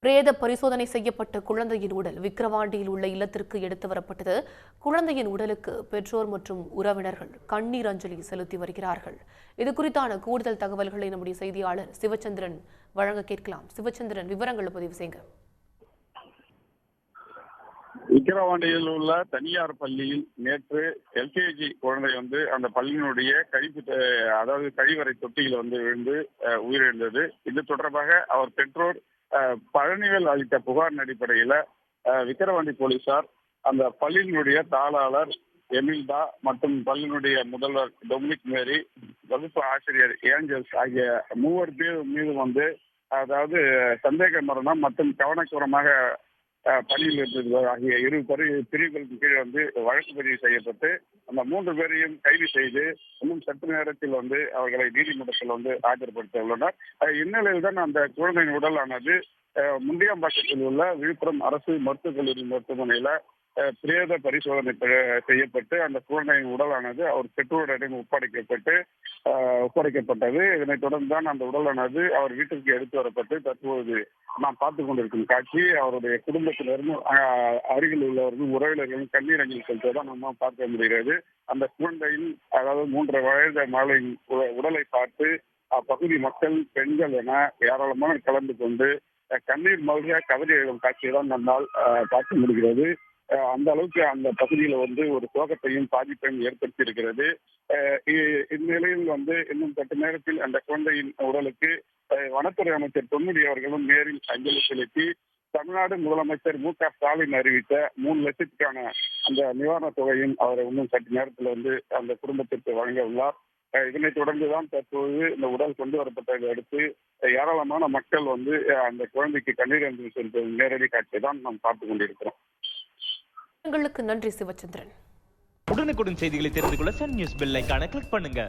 பிரேத பரிசோதனை செய்யப்பட்ட குழந்தையின் உடல் விக்கிரவாண்டியில் உள்ள இல்லத்திற்கு எடுத்து வரப்பட்டது. குழந்தையின் உடலுக்கு பெற்றோர் மற்றும் உறவினர்கள் கண்ணீர் அஞ்சலி செலுத்தி வருகிறார்கள். இது குறித்தான கூடுதல் தகவல்களை நம்முடைய செய்தியாளர் சிவச்சந்திரன் வழங்க கேட்கலாம். சிவச்சந்திரன், விவரங்களை பதிவு செய்யுங்க. விக்கிரவாண்டியில் உள்ள தனியார் பள்ளியில் நேற்று எல்கேஜி குழந்தை அந்த பள்ளியினுடைய கழிவறை தொட்டியில் விழுந்து உயிரிழந்தது. இது தொடர்பாக அவர் பெற்றோர் பழனிவேல் அளித்த புகாரின் அடிப்படையில விக்கிரவாண்டி போலீசார் அந்த பள்ளியினுடைய தாளாளர் எமில்டா மற்றும் பள்ளியினுடைய முதல்வர் டொமினிக் மேரி, வகுப்பு ஆசிரியர் ஏஞ்சல்ஸ் ஆகிய 3 பேர் மீது சந்தேக மரணம் மற்றும் கவனக்குறமாக பணியில் இருந்தது ஆகிய 2 பிரிவுகளுக்கு கீழே வழக்கு பதிவு செய்யப்பட்டு அந்த 3 பேரையும் கைது செய்து இன்னும் சற்று நேரத்தில் அவர்களை நீதிமன்றத்தில் ஆஜர்படுத்த உள்ளனர். இந்நிலையில் தான் அந்த குழந்தையின் உடலானது முண்டியம்பாக்கத்தில் உள்ள விழுப்புரம் அரசு மருத்துவக் கல்லூரி மருத்துவமனையில பிரேத பரிசோதனை செய்யப்பட்டு அந்த குழந்தையின் உடலானது அவர் பெற்றோரிடம் ஒப்படைக்கப்பட்டது. இதனைத் தொடர்ந்து தான் அந்த உடலானது அவர் வீட்டிற்கு எடுத்து வரப்பட்டு தற்போது நாம் பார்த்துக் கொண்டிருக்கும் காட்சி அவருடைய குடும்பத்தினரும் அருகில் உள்ளவர்களும் உறவினர்களும் கண்ணீர் அஞ்சலி செலுத்துவதான் நம்ம பார்க்க முடிகிறது. அந்த குழந்தையின் 3 வயது மாலையின் உடலை பார்த்து அப்பகுதி மக்கள், பெண்கள் என ஏராளமான கலந்து கொண்டு கண்ணீர் மல்க கதறி எழும் காட்சியை தான் நம்மால் பார்க்க முடிகிறது. அந்த அளவுக்கு அந்த பகுதியில் ஒரு சோகத்தையும் பாதிப்பையும் ஏற்படுத்தி இருக்கிறது. இந்நிலையில் இன்னும் சற்று நேரத்தில் அந்த குழந்தையின் உடலுக்கு வனத்துறை அமைச்சர் பொன்முடி அவர்களும் நேரில் அஞ்சலி செலுத்தி தமிழ்நாடு முதலமைச்சர் மு.க.ஸ்டாலின் அறிவித்த 3 லட்சத்துக்கான அந்த நிவாரணத் தொகையும் அவர் இன்னும் சற்று நேரத்தில் அந்த குடும்பத்திற்கு வழங்க உள்ளார். இதனைத் தொடர்ந்துதான் தற்போது இந்த உடல் கொண்டு வரப்பட்டதை அடுத்து ஏராளமான மக்கள் அந்த குழந்தைக்கு கண்ணீர் அஞ்சலி செலுத்தும் நேரடி காட்சியை தான் நாம் பார்த்துக் கொண்டிருக்கிறோம். உங்களுக்கு நன்றி சிவச்சந்திரன். உடனுக்குடன் செய்திகளை தெரிந்து கொள்ள சன் நியூஸ் பெல் ஐகானை கிளிக் பண்ணுங்க.